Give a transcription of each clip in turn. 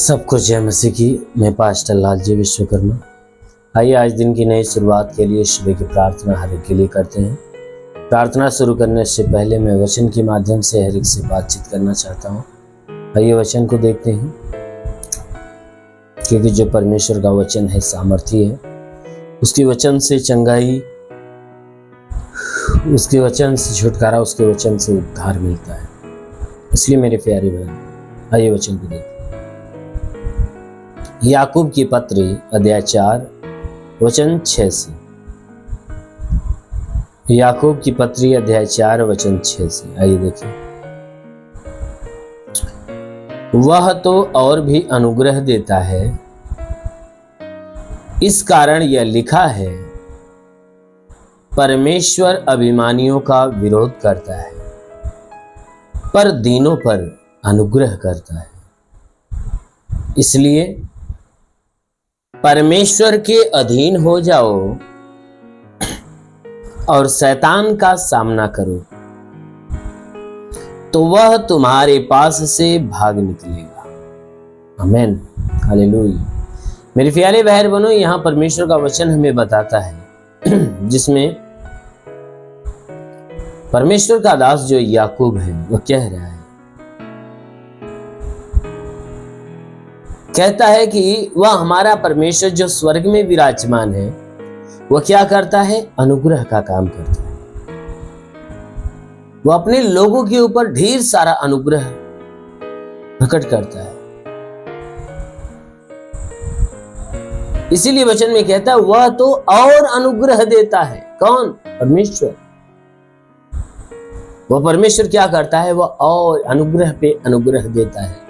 सबको जय मसीह की। मैं पास्टर लालजी विश्वकर्मा। आइए आज दिन की नई शुरुआत के लिए सुबह की प्रार्थना हर एक के लिए करते हैं। प्रार्थना शुरू करने से पहले मैं वचन के माध्यम से हर एक से बातचीत करना चाहता हूँ। आइए वचन को देखते हैं, क्योंकि जो परमेश्वर का वचन है सामर्थी है। उसके वचन से चंगाई, उसके वचन से छुटकारा, उसके वचन से उद्धार मिलता है। इसलिए मेरे प्यारे बहन, आइए वचन को देखते हैं। याकूब की पत्री अध्याय 4 वचन 6 से। याकूब की पत्री अध्याय 4 वचन 6 से। आइए देखिए। वह तो और भी अनुग्रह देता है, इस कारण यह लिखा है, परमेश्वर अभिमानियों का विरोध करता है पर दीनों पर अनुग्रह करता है। इसलिए परमेश्वर के अधीन हो जाओ और शैतान का सामना करो, तो वह तुम्हारे पास से भाग निकलेगा। आमीन, हालेलुया। मेरे प्यारे भाई बहनों, यहां परमेश्वर का वचन हमें बताता है जिसमें परमेश्वर का दास जो याकूब है वह कह रहा है, कहता है कि वह हमारा परमेश्वर जो स्वर्ग में विराजमान है वह क्या करता है? अनुग्रह का काम करता है। वह अपने लोगों के ऊपर ढेर सारा अनुग्रह प्रकट करता है। इसीलिए वचन में कहता है वह तो और अनुग्रह देता है। कौन? परमेश्वर। वह परमेश्वर क्या करता है? वह और अनुग्रह पे अनुग्रह देता है।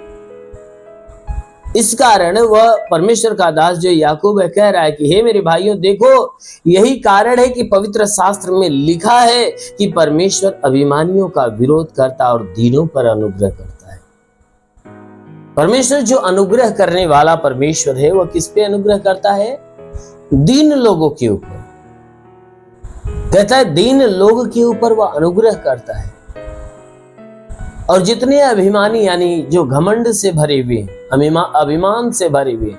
इस कारण वह परमेश्वर का दास जो याकूब है कह रहा है कि हे मेरे भाइयों, देखो यही कारण है कि पवित्र शास्त्र में लिखा है कि परमेश्वर अभिमानियों का विरोध करता और दीनों पर अनुग्रह करता है। परमेश्वर जो अनुग्रह करने वाला परमेश्वर है वह किस पे अनुग्रह करता है? दीन लोगों के ऊपर। कहता है दीन लोगों के ऊपर वह अनुग्रह करता है। और जितने अभिमानी यानी जो घमंड से भरे हुए हैं, अभिमान से भरे हुए हैं,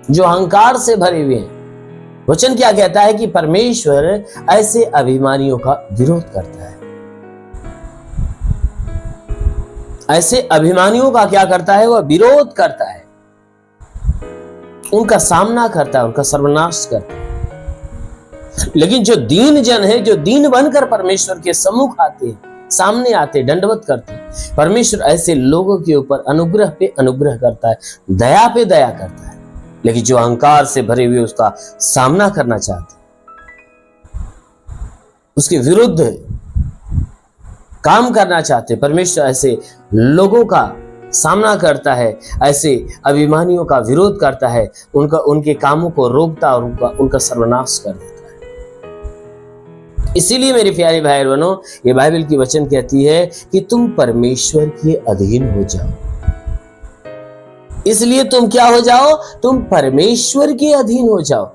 जो अहंकार से भरे हुए हैं, वचन क्या कहता है कि परमेश्वर ऐसे अभिमानियों का विरोध करता है। ऐसे अभिमानियों का क्या करता है? वह विरोध करता है, उनका सामना करता है, उनका सर्वनाश करता है। लेकिन जो दीन जन है, जो दीन बनकर परमेश्वर के सम्मुख आते हैं, सामने आते, दंडवत करते, परमेश्वर ऐसे लोगों के ऊपर अनुग्रह पे अनुग्रह करता है, दया पे दया करता है। लेकिन जो अहंकार से भरे हुए उसका सामना करना चाहते, उसके विरुद्ध काम करना चाहते, परमेश्वर ऐसे लोगों का सामना करता है, ऐसे अभिमानियों का विरोध करता है, उनके कामों को रोकता और उनका सर्वनाश कर देता है। इसीलिए मेरे प्यारे भाई बहनों, ये बाइबल की वचन कहती है कि तुम परमेश्वर के अधीन हो जाओ। इसलिए तुम क्या हो जाओ? तुम परमेश्वर के अधीन हो जाओ।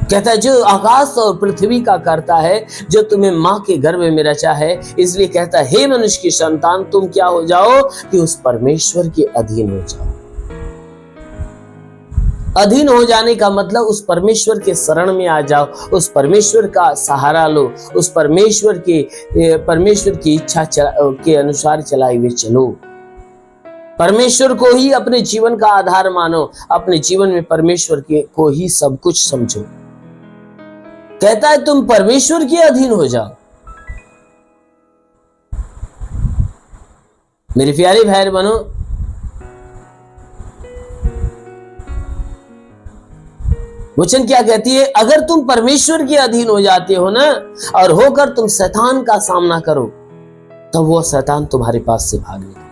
कहता है जो आकाश और पृथ्वी का करता है, जो तुम्हें मां के गर्भ में रचा है, इसलिए कहता है हे मनुष्य की संतान, तुम क्या हो जाओ? कि उस परमेश्वर के अधीन हो जाओ। अधीन हो जाने का मतलब उस परमेश्वर के शरण में आ जाओ, उस परमेश्वर का सहारा लो, उस परमेश्वर की इच्छा के अनुसार चलाए हुए चलो। परमेश्वर को ही अपने जीवन का आधार मानो, अपने जीवन में परमेश्वर को ही सब कुछ समझो। कहता है तुम परमेश्वर के अधीन हो जाओ। मेरे प्यारे भाई बहनों, वचन क्या कहती है? अगर तुम परमेश्वर के अधीन हो जाते हो ना, और होकर तुम शैतान का सामना करो, तो वो शैतान तुम्हारे पास से भाग निकले।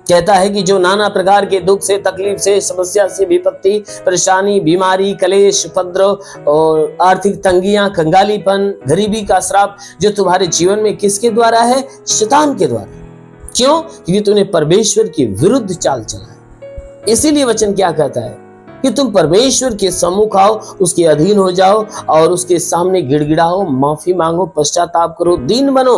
कहता है कि जो नाना प्रकार के दुख से, तकलीफ से, समस्या से, विपत्ति, परेशानी, बीमारी, कलेश, उपद्रव और आर्थिक तंगियां, कंगालीपन, गरीबी का श्राप जो तुम्हारे जीवन में किसके द्वारा है? शैतान के द्वारा। क्यों? क्योंकि तूने परमेश्वर के विरुद्ध चाल चला है। इसीलिए वचन क्या कहता है कि तुम परमेश्वर के सम्मुख आओ, उसके अधीन हो जाओ और उसके सामने गिड़गिड़ाओ, माफी मांगो, पश्चाताप करो, दीन बनो।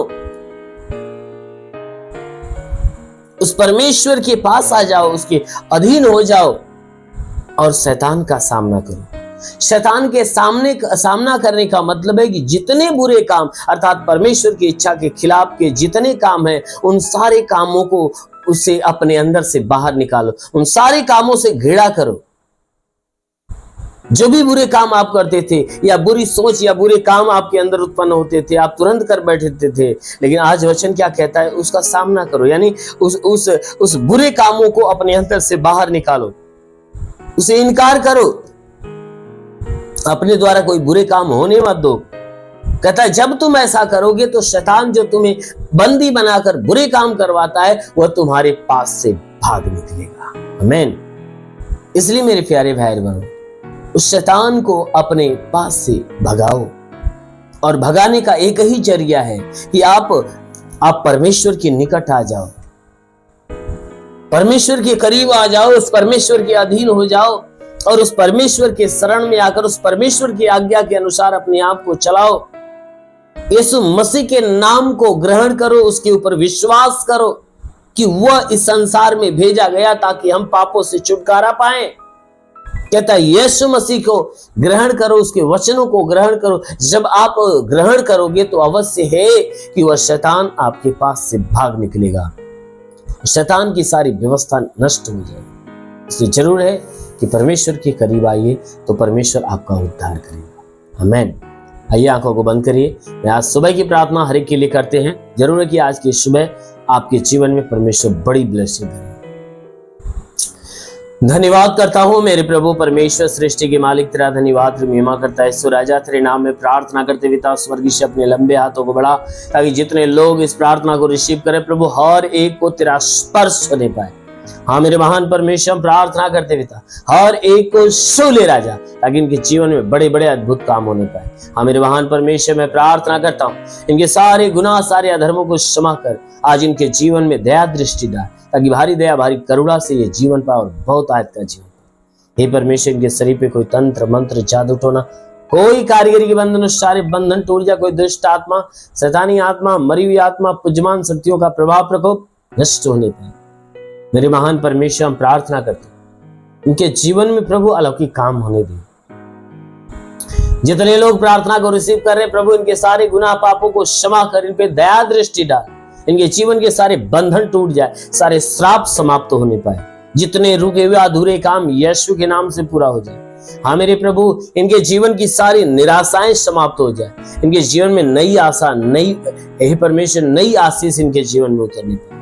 उस परमेश्वर के पास आ जाओ, उसके अधीन हो जाओ और शैतान का सामना करो। शैतान के सामना करने का मतलब है कि जितने बुरे काम अर्थात परमेश्वर की इच्छा के खिलाफ के जितने काम हैं, उन सारे कामों को उसे अपने अंदर से बाहर निकालो, उन सारे कामों से घृणा करो। जो भी बुरे काम आप करते थे या बुरी सोच या बुरे काम आपके अंदर उत्पन्न होते थे, आप तुरंत कर बैठते थे, लेकिन आज वचन क्या कहता है, उसका सामना करो, यानी उस बुरे कामों को अपने अंदर से बाहर निकालो, उसे इनकार करो, अपने द्वारा कोई बुरे काम होने मत दो। कहता है जब तुम ऐसा करोगे तो शैतान जो तुम्हें बंदी बनाकर बुरे काम करवाता है वह तुम्हारे पास से भाग निकलेगा। आमीन। इसलिए मेरे प्यारे भाई बहनों, उस शैतान को अपने पास से भगाओ, और भगाने का एक ही जरिया है कि आप परमेश्वर के निकट आ जाओ, परमेश्वर के करीब आ जाओ, उस परमेश्वर के अधीन हो जाओ और उस परमेश्वर के शरण में आकर उस परमेश्वर की आज्ञा के अनुसार अपने आप को चलाओ। यीशु मसीह के नाम को ग्रहण करो, उसके ऊपर विश्वास करो कि वह इस संसार में भेजा गया ताकि हम पापों से छुटकारा पाएं। कहता है यीशु मसीह को ग्रहण करो, उसके वचनों को ग्रहण करो। जब आप ग्रहण करोगे तो अवश्य है कि वह शैतान आपके पास से भाग निकलेगा, शैतान की सारी व्यवस्था नष्ट हो जाएगी। इसलिए जरूर है कि परमेश्वर के करीब आइए तो परमेश्वर आपका उद्धार करेगा। आमीन। आइए आंखों को बंद करिए। मैं आज सुबह की प्रार्थना हर एक के लिए करते हैं। जरूर है कि आज की सुबह आपके जीवन में परमेश्वर बड़ी ब्लेसिंग करे। धन्यवाद करता हूँ मेरे प्रभु परमेश्वर, सृष्टि के मालिक, तेरा धन्यवाद महिमा करता है। सो राजा तेरे नाम में प्रार्थना करते पिता स्वर्गीय से अपने लंबे हाथों को बढ़ा ताकि जितने लोग इस प्रार्थना को रिसीव करें प्रभु, हर एक को तेरा स्पर्श होने पाए। हाँ मेरे महान परमेश्वर, प्रार्थना करते पिता हर एक को छू ले राजा, ताकि इनके जीवन में बड़े बड़े अद्भुत काम होने पाए। हाँ मेरे महान परमेश्वर, मैं प्रार्थना करता हूँ इनके सारे गुनाह सारे अधर्मों को क्षमा कर आज इनके जीवन में दया दृष्टि डाल, ताकि भारी दया भारी करुणा से ये जीवन पाए और बहुत आयत का जीवन पाए। हे परमेश्वर, इनके शरीर पे कोई तंत्र मंत्र जादू टोना कोई कारीगरी के बंधन सारे बंधन टूट जाए। कोई दुष्ट आत्मा, शैतानी आत्मा, मरी हुई आत्मा, पुजमान शक्तियों का प्रभाव प्रकोप नष्ट होने पाए। मेरे महान परमेश्वर, हम प्रार्थना करते हैं उनके जीवन में प्रभु अलौकिक काम होने दे। जितने लोग प्रार्थना को रिसीव कर रहे प्रभु, इनके सारे गुनाह पापों को क्षमा कर, इन पे दया दृष्टि डाल, इनके जीवन के सारे बंधन टूट जाए, सारे श्राप समाप्त होने पाए, जितने रुके हुए अधूरे काम यीशु के नाम से पूरा हो जाए। हाँ मेरे प्रभु, इनके जीवन की सारी निराशाएं समाप्त हो जाए, इनके जीवन में नई आशा, नई हे परमेश्वर नई आशीष इनके जीवन में उतरने पाए।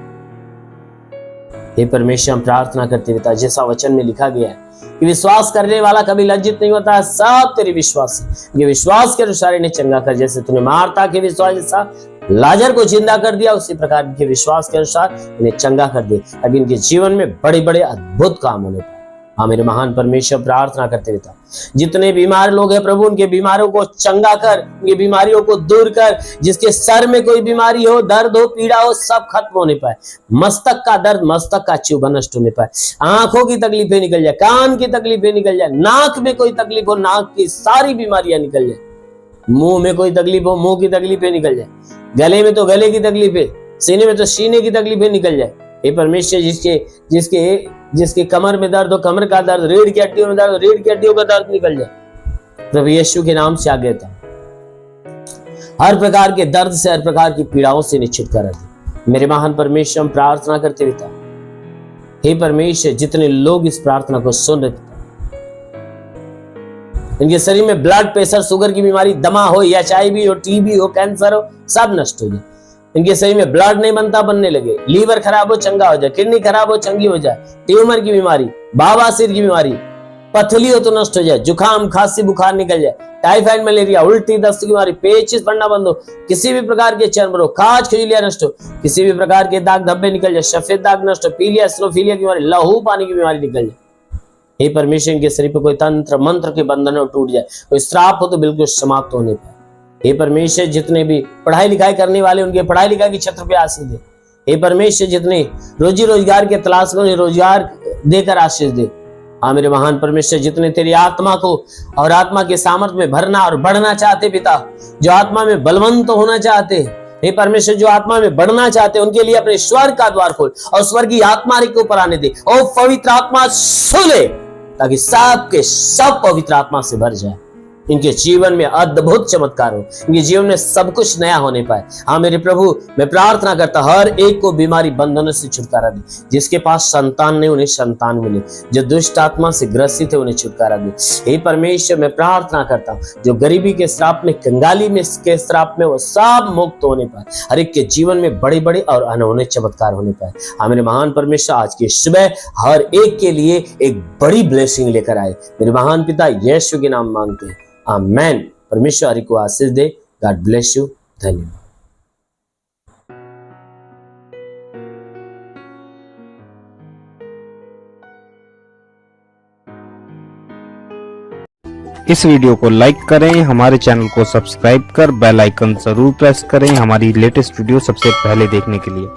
हे परमेश्वर, हम प्रार्थना करते पिता, जैसा वचन में लिखा गया है कि विश्वास करने वाला कभी लज्जित नहीं होता, सब तेरे विश्वास है। ये विश्वास के अनुसार इन्हें चंगा कर, जैसे तूने मार्ता के विश्वास जैसा लाजर को जिंदा कर दिया, उसी प्रकार इनके विश्वास के अनुसार इन्हें चंगा कर दे, ताकि इनके जीवन में बड़े बड़े अद्भुत काम होने पाए। हाँ मेरे महान परमेश्वर, प्रार्थना करते पिता, जितने बीमार लोग हैं प्रभु, उनके बीमारियों को चंगा कर, उनकी बीमारियों को दूर कर। जिसके सर में कोई बीमारी हो, दर्द हो, पीड़ा हो, सब खत्म होने पाए। मस्तक का दर्द, मस्तक का चुभन नष्ट होने पाए। आंखों की तकलीफें निकल जाए, कान की तकलीफें निकल जाए, नाक में कोई तकलीफ हो, नाक की सारी बीमारियां निकल जाए, मुंह में कोई तकलीफ हो, मुंह की तकलीफें निकल जाए, गले में तो गले की तकलीफें, सीने में तो सीने की तकलीफें निकल जाए। हे परमेश्वर, जिसके कमर में दर्द हो, कमर का दर्द, रीढ़ की हड्डियों में दर्द हो, रीढ़ की हड्डियों का दर्द निकल जाए प्रभु यीशु के नाम से आगे था। हर प्रकार के दर्द से, हर प्रकार की पीड़ाओं से छुटकारा दे। मेरे महान परमेश्वर, हम प्रार्थना करते पिता, हे परमेश्वर, जितने लोग इस प्रार्थना को सुन रहे पिता, इनके शरीर में ब्लड प्रेशर, शुगर की बीमारी, दमा हो, HIV हो, TB हो, कैंसर हो, सब नष्ट हो जाए। इनके शरीर में ब्लड नहीं बनता, बनने लगे, लीवर खराब हो, चंगा हो जाए, किडनी खराब हो, चंगी हो जाए, ट्यूमर की बीमारी, बवासीर की बीमारी, पथली हो तो नष्ट हो जाए, जुकाम खांसी बुखार निकल जाए, टाइफाइड मलेरिया, उल्टी दस्त की बीमारी, पेचिश पड़ना बंद हो, किसी भी प्रकार के चर्म रोग, खाज खुजलियां नष्ट हो, किसी भी प्रकार के दाग धब्बे निकल जाए, सफेद दाग नष्ट हो, पीलिया एसिनोफिलिया की बीमारी, लहू पानी की बीमारी निकल जाए। हे परमेश्वर, इनके शरीर पर कोई तंत्र मंत्र के बंधन टूट जाए, कोई श्राप हो तो बिल्कुल समाप्त होने पाए। हे परमेश्वर, जितने भी पढ़ाई लिखाई करने वाले उनके पढ़ाई लिखाई की छत्र पे आशीष दे। हे परमेश्वर, जितने रोजी रोजगार के तलाश में रोजगार देकर आशीष दे। हाँ मेरे महान परमेश्वर, जितने तेरी आत्मा को और आत्मा के सामर्थ्य में भरना और बढ़ना चाहते पिता, जो आत्मा में बलवंत होना चाहते, हे परमेश्वर, जो आत्मा में बढ़ना चाहते हैं उनके लिए अपने स्वर्ग का द्वार खोल और स्वर्गीय आत्मा के ऊपर आने दे। और पवित्र आत्मा सुले, ताकि सबके सब पवित्र आत्मा से भर जाए, इनके जीवन में अद्भुत चमत्कार हो, इनके जीवन में सब कुछ नया होने पाए। हाँ मेरे प्रभु, मैं प्रार्थना करता हर एक को बीमारी बंधनों से छुटकारा दे। जिसके पास संतान नहीं उन्हें संतान मिले, जो दुष्ट आत्मा से ग्रसित है उन्हें छुटकारा दे। हे परमेश्वर, मैं प्रार्थना करता हूँ जो गरीबी के श्राप में, कंगाली में के श्राप में, वो सब मुक्त होने पाए। हर एक के जीवन में बड़े बड़े और अनहोने चमत्कार होने पाए। हाँ मेरे महान परमेश्वर, आज की सुबह हर एक के लिए एक बड़ी ब्लेसिंग लेकर आए। मेरे महान पिता यीशु के नाम मांगते हैं, आमेन। परमेश्वर हरि को आशीष दे। God bless you. धन्यवाद। इस वीडियो को लाइक करें, हमारे चैनल को सब्सक्राइब कर बेल आइकन जरूर प्रेस करें हमारी लेटेस्ट वीडियो सबसे पहले देखने के लिए।